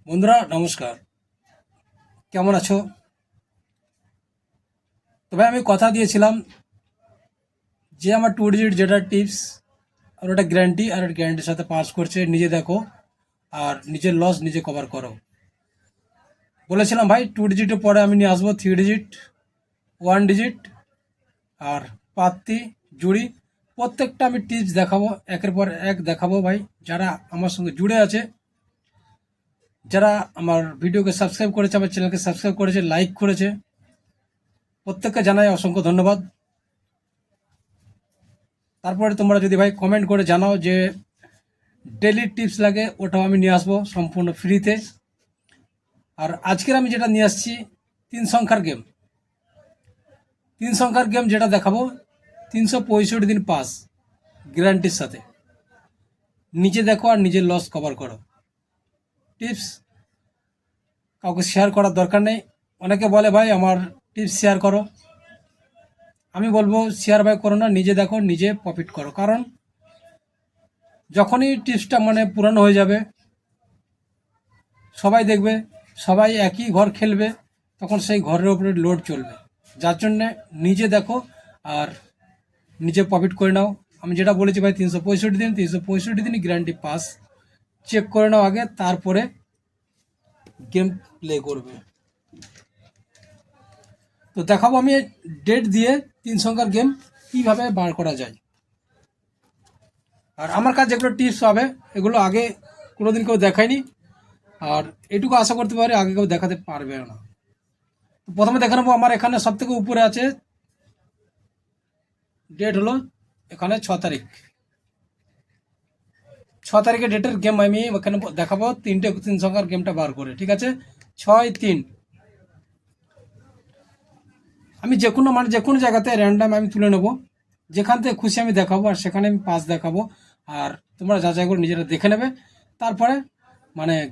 বন্ধুরা নমস্কার, কেমন আছো? তবে আমি কথা দিয়েছিলাম যে আমার 2 ডিজিট যেটা টিপস আর ওটা গ্যারান্টি, আর গ্যারান্টির সাথে পাস করছে, নিজে দেখো আর নিজের লস নিজে কভার করো। বলেছিলাম ভাই 2 ডিজিটের পরে আমি নিয়ে আসবো 3 ডিজিট, 1 ডিজিট আর পাত্তি, জুড়ি, প্রত্যেকটা আমি টিপস দেখাবো, একের পর এক দেখাবো ভাই। যারা আমার সঙ্গে জুড়ে আছে, যারা আমার ভিডিওকে সাবস্ক্রাইব করেছে, আমার চ্যানেলকে সাবস্ক্রাইব করেছে, লাইক করেছে, প্রত্যেককে জানাই অসংখ্য ধন্যবাদ। তারপরে তোমরা যদি ভাই কমেন্ট করে জানাও যে ডেলি টিপস লাগে, ওটাও আমি নিয়ে আসবো সম্পূর্ণ ফ্রিতে। আর আজকের আমি যেটা নিয়ে আসছি 3 সংখ্যার গেম, 3 সংখ্যার গেম যেটা দেখাবো 365 দিন পাস গ্যারান্টির সাথে। নিজে দেখো আর নিজের লস কভার করো। টিপস কাউকে শেয়ার করার দরকার নেই। অনেকে বলে ভাই আমার টিপস শেয়ার করো, আমি বলবো শেয়ার ভাই করো না, নিজে দেখো নিজে প্রফিট করো। কারণ যখনই টিপসটা পুরানো হয়ে যাবে, সবাই দেখবে, সবাই একই ঘর খেলবে, তখন সেই ঘরের উপরে লোড চলবে। যার জন্যে নিজে দেখো আর নিজে প্রফিট করে নাও। আমি যেটা বলেছি ভাই 365 দিন, 365 দিনই গ্যারান্টি পাস। চেক করে নাও আগে, তারপরে গেম প্লে করবে। তো দেখাবো আমি ডেট দিয়ে 3 সংখ্যার গেম কীভাবে বার করা যায়। আর আমার কাছে যেগুলো টিপস হবে এগুলো আগে কোনোদিন কেউ দেখায়নি, আর এটুকু আশা করতে পারি আগে কেউ দেখাতে পারবে না। প্রথমে দেখে নেবো, আমার এখানে সব থেকে উপরে আছে ডেট হলো এখানে 6 তারিখ। 6 তারিখের ডেটের গেম আমি এখানে দেখাবো, 3সংখ্যার গেমটা বার করে। ঠিক আছে, 6-3। আমি যে কোনো জায়গাতে র্যান্ডাম আমি তুলে নেবো, যেখান থেকে খুশি আমি দেখাবো, আর সেখানে আমি পাস দেখাবো। আর তোমরা যাচাই করে নিজেরা দেখে নেবে, তারপরে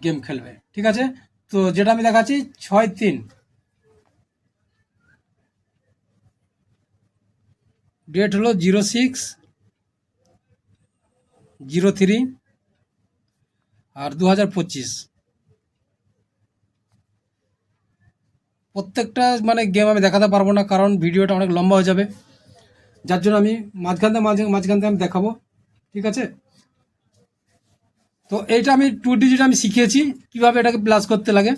গেম খেলবে। ঠিক আছে, তো যেটা আমি দেখাচ্ছি 6-3, ডেট হলো 06/03 আর 2025। প্রত্যেকটা গেম আমি দেখাতে পারবো না, কারণ ভিডিওটা অনেক লম্বা হয়ে যাবে। যার জন্য আমি মাঝখান থেকে আমি দেখাবো। ঠিক আছে, তো এইটা আমি 2 ডিজিট আমি শিখিয়েছি কীভাবে এটাকে প্লাস করতে লাগে।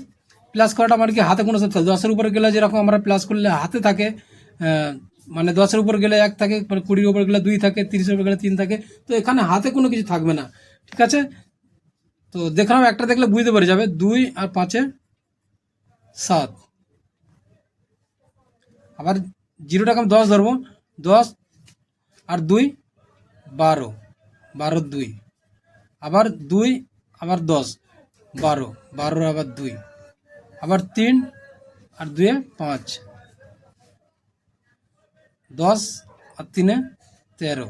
প্লাস করাটা কি হাতে কোনো সাথে 10-এর উপরে গেলে যেরকম আমরা প্লাস করলে হাতে থাকে, 10-এর উপর গেলে 1 থাকে, 20-এর উপর গেলে 2 থাকে, 30-এর উপর গেলে 3 থাকে। তো এখানে হাতে কোনো কিছু থাকবে না। ঠিক আছে, তো দেখলাম একটা দেখলে বুঝতে পেরে যাবে, 2 আর 5-এ 7। আবার জিরোটাকে আমি 10 ধরবো, 10 আর 2 12, 12-2। আবার 2 আবার 10, 12, 12 আবার 2, আবার 3 আর 2-এ 5, 10 আর 3-এ 13,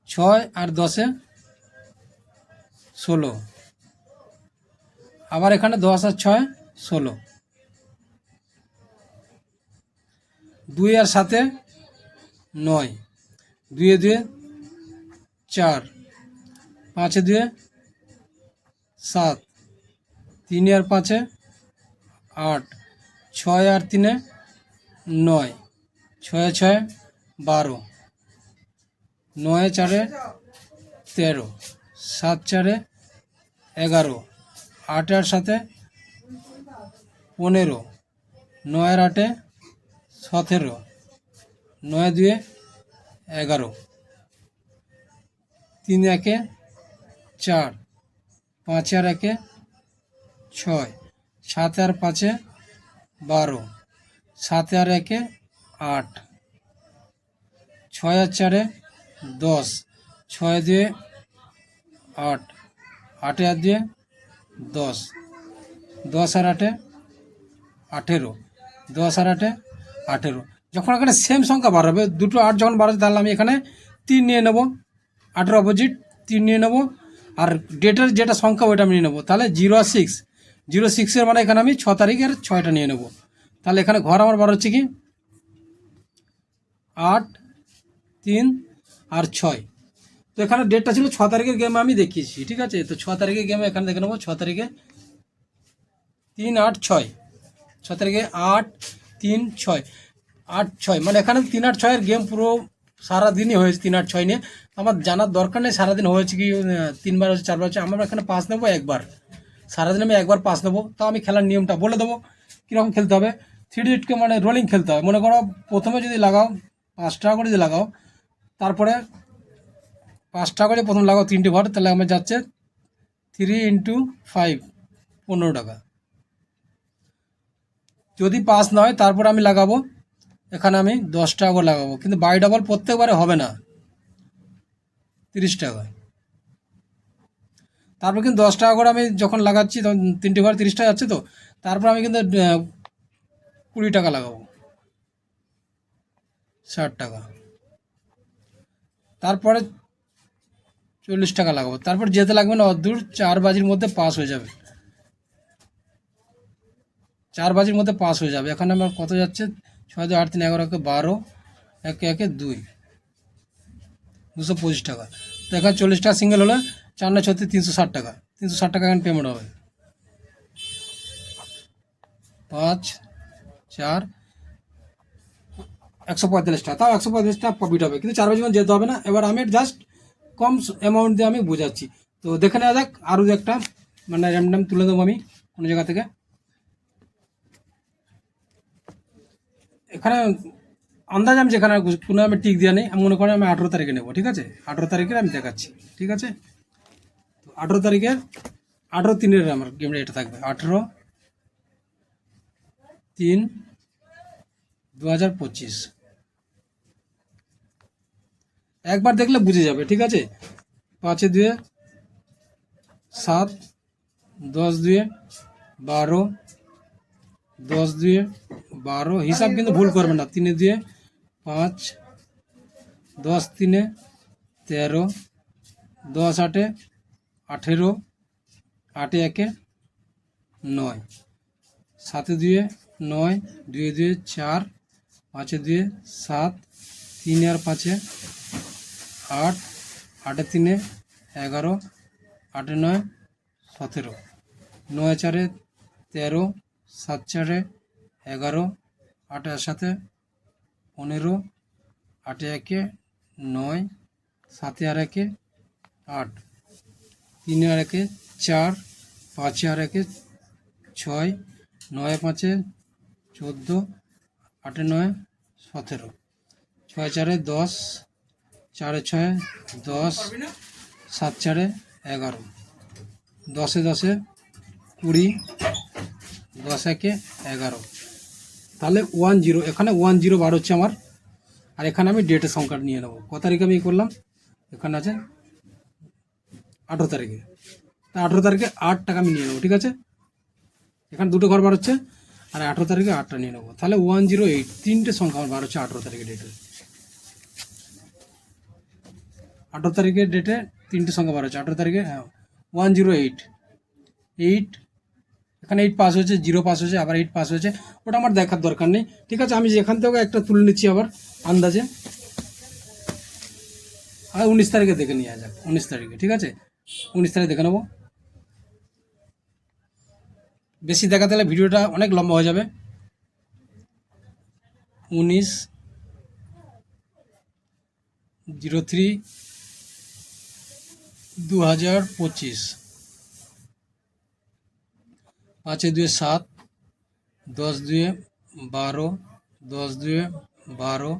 6 আর 10-এ 16। আবার এখানে 10 আর 6 16, 2 আর 7-এ 9, 2-এ 2-এ 4, 5-এ 2-এ 7, 3 আর 5-এ 8, 6 আর 3-এ 9, 6 6 12, 9 4-এ 13, 7 4-এ 11, 8 আর 7-এ 15, 9 আর 8-এ 17, 9 2-এ 11, 3 1-এ 4, 5 আর 1-এ 6, 7 আর 5-এ 12, 7 আর 1-এ 8, 6 আর 4-এ 10, 6 2-এ 8, 8 আর 2-এ 10, 10 আর 8-এ 18, 10 আর 8-এ 18। যখন এখানে সেম সংখ্যা বাড়াবে, দুটো 8 যখন বাড়াবে, তাহলে আমি এখানে 3 নিয়ে নেব, 8-এর অপোজিট 3 নিয়ে নেব। আর ডেটের যেটা সংখ্যা ওইটা আমি নিয়ে নেবো। তাহলে 0 আর 6, 0 6-এর এখানে আমি 6 তারিখের 6টা নিয়ে নেব। তাহলে এখানে ঘর আমার বার হচ্ছে কি 8, 3 আর 6, তো এখানে ডেটটা ছিল 6 তারিখের গেম আমি দেখিয়েছি, ঠিক আছে। তো 6 তারিখের গেমে এখানে দেখে নেবো। 6 তারিখে 3-8-6, 6 তারিখে 8-3-6, 8-6, মানে এখানে 3-8-6-এর গেম পুরো সারাদিনই হয়েছে 3-8-6 নিয়ে। আমার জানার দরকার নেই সারাদিন হয়েছে কি 3বার হচ্ছে 4বার হচ্ছে, আমার এখানে পাস নেবো একবার, সারাদিন আমি একবার পাস নেবো। তো আমি খেলার নিয়মটা বলে দেবো কীরকম খেলতে হবে। 3 ডিজিটকে মানে রোলিং খেলতে হবে। মনে করো প্রথমে যদি লাগাও 5 টাকা করে যদি লাগাও, তারপরে 5 টাকা করে প্রথম লাগাও 3টে ঘর, তাহলে আমার যাচ্ছে 3 × 5, 15 টাকা। যদি পাস না হয় তারপর আমি লাগাবো, এখানে আমি 10 টাকা করে লাগাবো, কিন্তু বাই ডাবল প্রত্যেকবারে হবে না, 30 টাকা। তারপর কিন্তু 10 টাকা করে আমি যখন লাগাচ্ছি তখন 3টে ঘর 30 টাকা যাচ্ছে। তো তারপর আমি কিন্তু 20 টাকা লাগাবো, 60 টাকা। তারপরে 40 টাকা লাগাবো। তারপর যেতে লাগবে না অদূর, 4 বাজির মধ্যে পাস হয়ে যাবে, 4 বাজির মধ্যে পাস হয়ে যাবে। এখন আমার কত যাচ্ছে, 6, 2, 8, 3, 11, 12, 1, 1, 2, 225 টাকা। তো এখানে 40 টাকা সিঙ্গেল হলে 4, 9, 36, 360 টাকা। 360 টাকা এখন পেমেন্ট হবে। 5, 4, 145 টাকা। তাও 145 টাকা প্রফিট হবে, কিন্তু 4 বাজি মধ্যে যেতে হবে না। এবার আমি জাস্ট কম অ্যামাউন্ট দিয়ে আমি বোঝাচ্ছি। তো দেখে নেওয়া যাক আরও একটা, মানে র্যান্ডাম তুলে দেবো আমি কোনো জায়গা থেকে। এখানে আন্দাজ আমি যেখানে কোনো আমি টিক দেওয়া নেই, আমি মনে করি আমি 18 তারিখে নেবো, ঠিক আছে। 18 তারিখের আমি দেখাচ্ছি, ঠিক আছে। তো 18 তারিখের 18/3 আমার গেমটা এটা থাকবে, 18/3/2025। একবার দেখলে বুঝে যাবে, ঠিক আছে। 5-2-7, 10-2-12, 10-2-12, হিসাব কিন্তু ভুল করবে না। 3-2-5, 10-3-13, 10-8-18, 8-1-9, 7-2-9, 2-2-4, 5-2-7, 3-5-8, 8-3-11, 8-9-17, 9-4-13, 7-4-11, 8-7-15, 8-1-9, 7-1-8, 3-1-4, 5-1-6, 9-5-14, 8-9-17, 6-4-10, 4-6-10, 7-4-11, 10-10-20, 10-1-11। তাহলে 10, এখানে 10 বার হচ্ছে আমার। আর এখানে আমি ডেটের সংখ্যা নিয়ে নেবো। কত তারিখে আমি করলাম, এখানে আছে 18 তারিখে। তা 18 তারিখে 8 টাকা আমি নিয়ে নেবো, ঠিক আছে। এখানে 2টে ঘর বার হচ্ছে, আর 18 তারিখে 8টা নিয়ে নেবো। তাহলে 108, 3টে সংখ্যা আমার বার হচ্ছে 18 তারিখে ডেটে। 18 তারিখের ডেটে 3টে সংখ্যা বার হচ্ছে 18 তারিখে, হ্যাঁ 108, 8, এখানে 8 পাস হয়েছে, 0 পাস হয়েছে, আবার 8 পাস হয়েছে, ওটা আমার দেখার দরকার নেই, ঠিক আছে। আমি যেখান থেকে একটা তুলে নিচ্ছি আবার আন্দাজে। আর 19 তারিখে দেখে নিয়ে যাক, 19 তারিখে, ঠিক আছে। 19 তারিখে দেখে নেবো। বেশি দেখাতে গেলে ভিডিওটা অনেক লম্বা হয়ে যাবে। 19/03/2025, 5-2-7, 10-2-12, 10-2-12,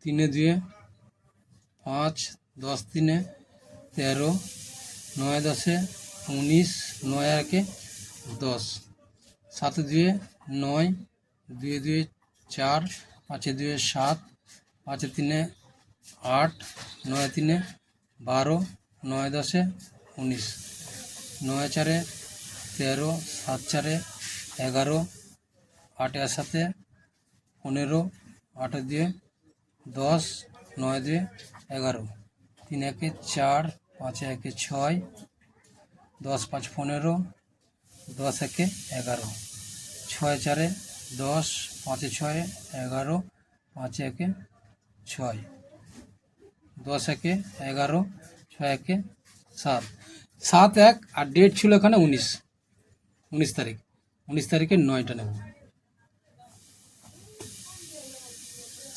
3-2-5, 10-3-13, 9-10-19, 9-1-10, 7-2-9, 2-2-4, 5-2-7, 5-3-8, 9-3-12, 9-10-19, 9-4-13, 7-4-11, 8-7-15, 8-2-10, 9-2-11, 3-1-4, 5-1-6, 10-5-15, 10-1-11, 6-4-10, 5-6-11, 5-1-6, 10-1-11, একে 7, 7-1 আর ডেট ছিল এখানে 19 তারিখ। 19 তারিখে 9টা নেব।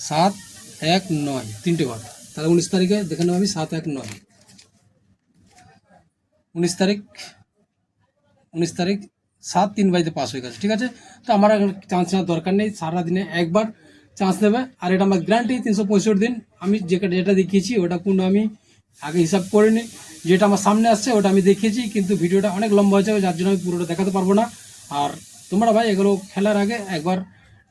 7-1-9 তিনটে ঘর, তাহলে 19 তারিখে দেখে নেব আমি 7-1-9। 19 তারিখ 7-3 বাজতে পাস হয়ে গেছে, ঠিক আছে। তো আমার আর চান্স নেওয়ার দরকার নেই, সারাদিনে একবার চান্স নেবে। আর এটা আমার গ্যারান্টি 365 দিন। আমি যেটা দেখিয়েছি ওটা কোনো আমি আগে হিসাব করে নিই, যেটা আমার সামনে আসছে ওটা আমি দেখিয়েছি, কিন্তু ভিডিওটা অনেক লম্বা হয়ে যাবে, যার জন্য আমি পুরোটা দেখাতে পারবো না। আর তোমরা ভাই এগুলো খেলার আগে একবার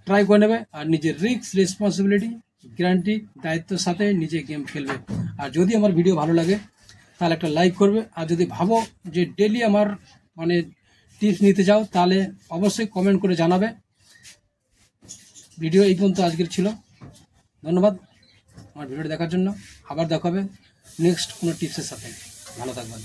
ট্রাই করে নেবে, আর নিজের রিস্ক রেসপন্সিবিলিটি গ্যারান্টি দায়িত্বের সাথে নিজে গেম খেলবে। আর যদি আমার ভিডিও ভালো লাগে তাহলে একটা লাইক করবে, আর যদি ভাবো যে ডেলি আমার মানে টিপস নিতে চাও তাহলে অবশ্যই কমেন্ট করে জানাবে। ভিডিও এই পর্যন্ত আজকের ছিল, ধন্যবাদ আমার ভিডিওটা দেখার জন্য। আবার দেখা হবে নেক্সট কোনো টিপসের সাথে, ভালো থাকবেন।